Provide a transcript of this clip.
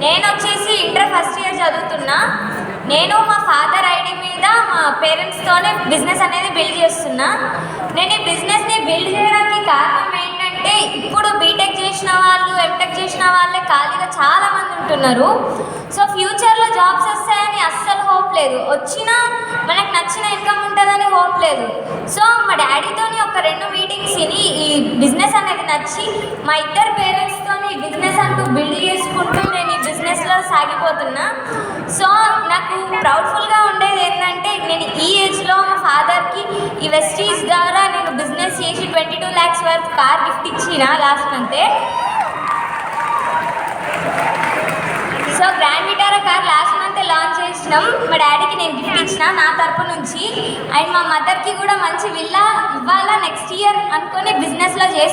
నేను వచ్చేసి inter first year చదువుతున్నా. నేను మా ఫాదర్ ఐడి మీద మా పేరెంట్స్తోనే బిజినెస్ అనేది బిల్డ్ చేస్తున్నా. నేను ఈ బిజినెస్ని బిల్డ్ చేయడానికి కారణం ఏంటంటే, ఇప్పుడు బీటెక్ చేసిన వాళ్ళు, ఎంటెక్ చేసిన వాళ్ళే ఖాళీగా చాలామంది ఉంటున్నారు. సో ఫ్యూచర్లో జాబ్స్ వస్తాయని అస్సలు హోప్ లేదు, వచ్చినా మనకు నచ్చిన ఇన్కమ్ ఉంటుందని హోప్ లేదు. సో మా డాడీతోని ఒక 2 మీటింగ్స్ విని ఈ బిజినెస్ అనేది నచ్చి మా ఇద్దరు పేరెంట్స్తోని ఈ బిజినెస్ అంటూ బిల్డ్ చేసుకుంటూ నేను ఈ బిజినెస్లో సాగిపోతున్నా. సో నాకు ప్రౌడ్ఫుల్గా ఉండేది ఏంటంటే, నేను ఈ ఏజ్లో మా ఫాదర్కి ఈ వెస్టీజ్ ద్వారా నేను బిజినెస్ చేసి 22 lakhs వరకు కార్ గిఫ్ట్ ఇచ్చిన లాస్ట్ మంతే. So Grand Vitara car last month launch చేసినాం. మా డాడీకి నేను గిఫ్ట్ ఇచ్చిన నా తరపు నుంచి. అండ్ మా మదర్కి కూడా మంచి విల్లా ఇవ్వాలా నెక్స్ట్ ఇయర్ అనుకొని బిజినెస్లో